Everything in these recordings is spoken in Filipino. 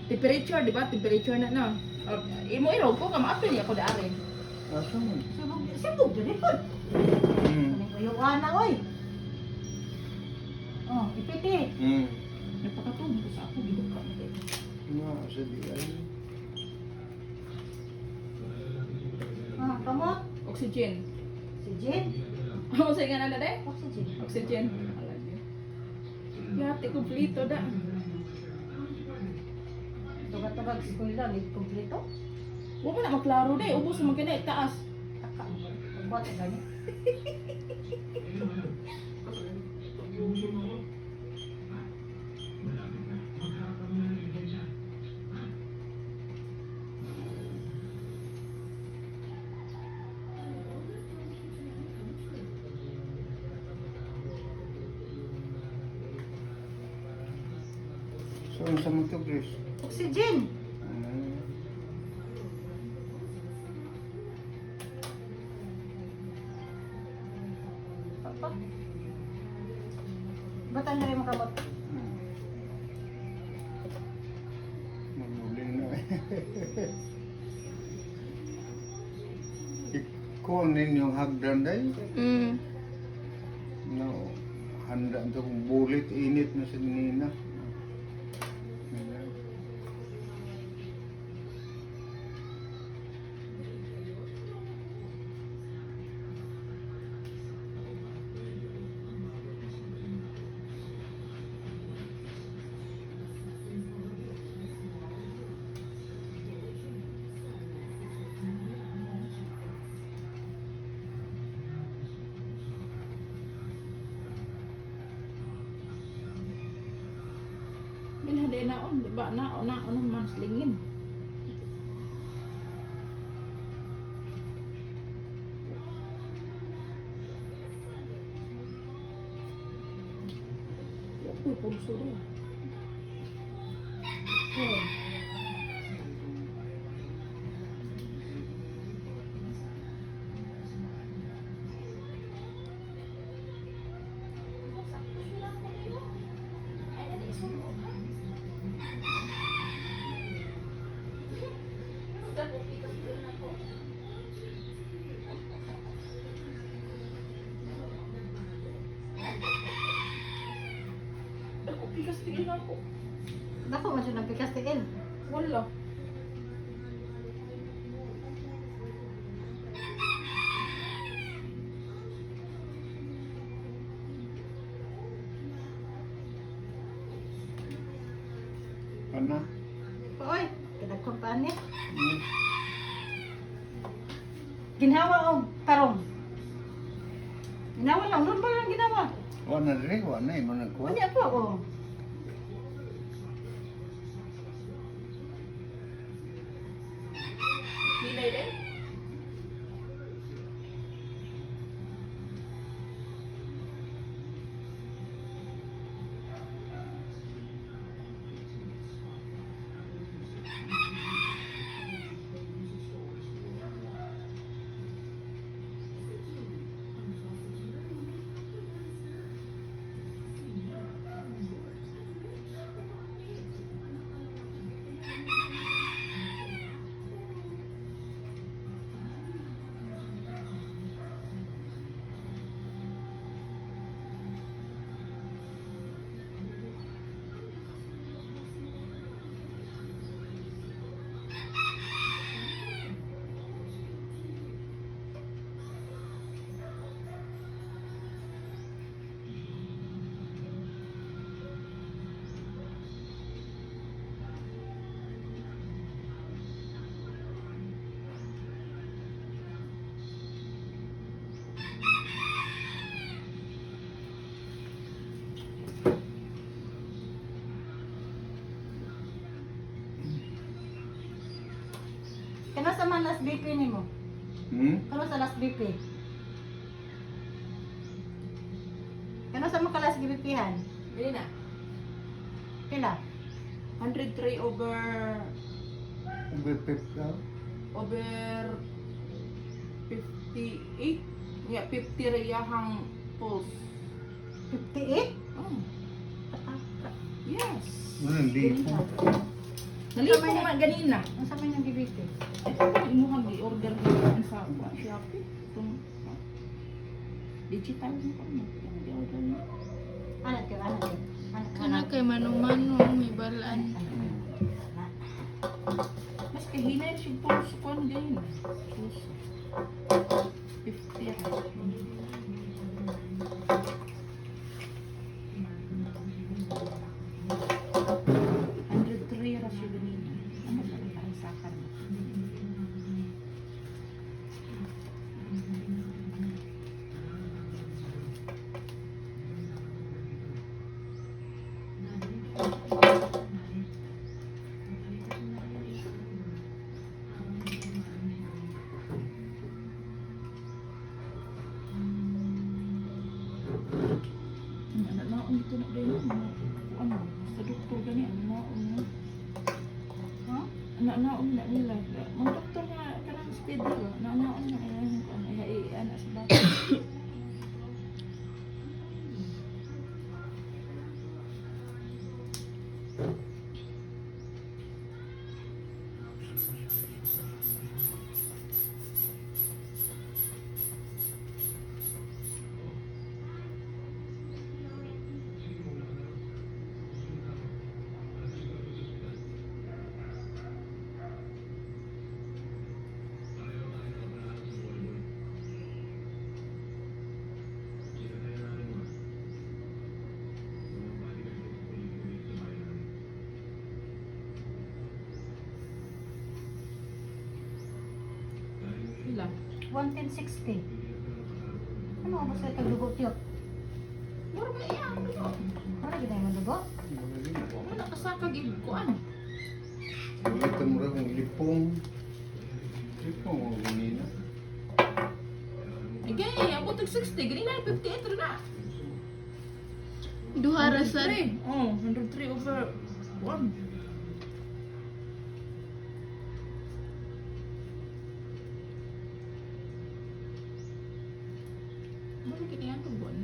Temperature, di ba? Temperature na no. Imo iro ko ka maapil niya ko daari. Asa man? Sabog diri pod. Ayuan na oy. Oh, ipiti. Nagpakatubo ko sa ako gid ka. Nga, asa di ay. Ah, kamot. Oxygen. Si Jin. Ano sa nga na dai? Oxygen. Oxygen. Yate kompleto da. Tugat-tugat eskwela ni kompleto. Wa mo na maklaro dai, ubos man kina taas. Taka mo. Pagbuhat ka gani. So, ano sa mga to, Chris? Oxygen. Papa. Batan diri makamot. Maguling na eh. Ikaw ninyong hagdan day? No, handa ito kung bulit, init na sa nina. Binhade naon, di ba? Naon man slingin. Uy, pulso rin. Okay. Ako, pikas tingin ako. Dako man siya nagpikas tigil. Wala. Ano? Oy, kadagkong paan niya. Ginawa og tarong. Ginawa lang, nun ba lang ginawa? Wala na rin, wala na. Iman nagkuha. Wala po ako. Hilay din. Kano sa man last BP nimo? Kano sa last BP? Kano sa mga last BP-han? Bili na. Pila? 103 over Ubipip ka? over 58. Yeah, 50 rayahang pulse. 58? Oh. Yes. Walang lipo. Nalipo man ganina. Ang sabi ng gibiti. Ito imuhang i-order ko sa Shopee. Itong digital mo pa mo. I-order mo. Anak ka, anak ka. Kana kay manong-manong may balaan. Mas kahinay siya po sa kwan ganyan. Sus. 50 ra. Ra siya ganina. Ano ba ang sakan mo? Naon dito na din ano sa doktor gani naon mo. Ha? Naon na nila. Ang doktor nga kanang speed ko. Naon na ay ana sa bata. Ila. 11060. Ano ba sa tagdugo tiyo? Mura ba iya ang dugo? Para gid mo dugo? Wala ka sa kagig kuan. Ito mo rin kung lipong. Lipong o ganina. Igay, abot og 60, ganina 58 ra na. Duha ra sad. 103. Oh, 103 over 1. Bakit kini ang tugon?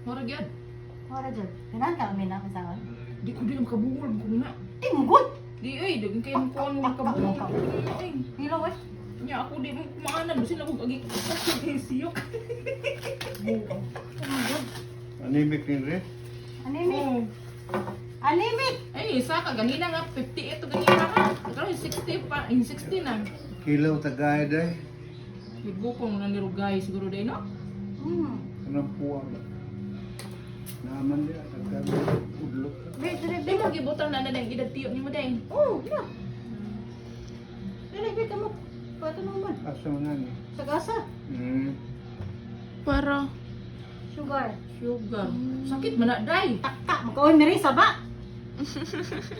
Mura gyud. Para jud. Pinanta kami na kasawan. Di ko din makabungol ko na. Tinggod. Di ay, dagang kayo mo kuan mo makabungol ko na ay. Hilo wes. Nya ako di mo kumaanan bisin ako agi siyok. Tinggod. Anemic ni Red. Anemic. Oh. Anemic. Ay, isa ka ganina nga 58 to ganina ka. Pero 60 pa, 60 na. Kilaw tagay day. Gugupong na nirugay siguro day no. Anong puwag. Naman dia. Tagay. Udlok. Di mo gibutang na ng edad tiyo ni mo day. Oh, yeah. Dili ka mo. Pato naman. Asa mo nga ni. Sagasa. Para Sugar. Sugar. Sakit man na day. Takta. Magkawin Marisa ba?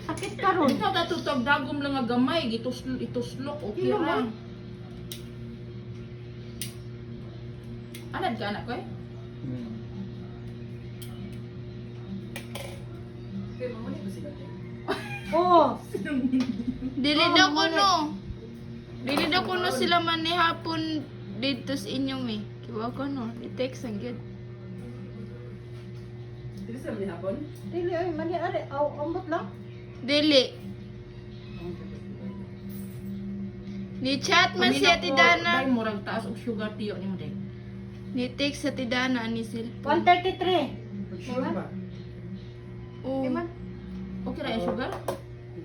Sakit karon. Ikaw tatutog dagom lang nga gamay, ituslok okay Ilo ra. man. Anad ka anak ko eh? Oh. dili daw kuno. Dili daw kuno sila man ni hapon dito sa inyo mi. Kiwa ko no, i-text ang gyud. Dili sa mga hapon? Dili ay mali ari. Aw, ambot lang. Dili. Ni chat man si Ate Dana. Day murag taas og sugar tiyo ni mo day. Ni text sa Ate Dana ni sil. 133. Diba? Oh. Diba? Okay ra yung sugar?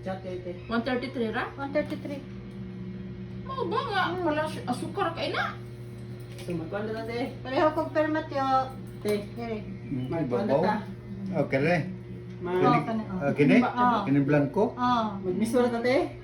133 ra? 133. Oo ba nga? Pala asukar kay na. Pareho kong permatyo. Dili. May babaw. Okay re. Oh, Kini Oh. kini blanco. Oh. Magmisura tate?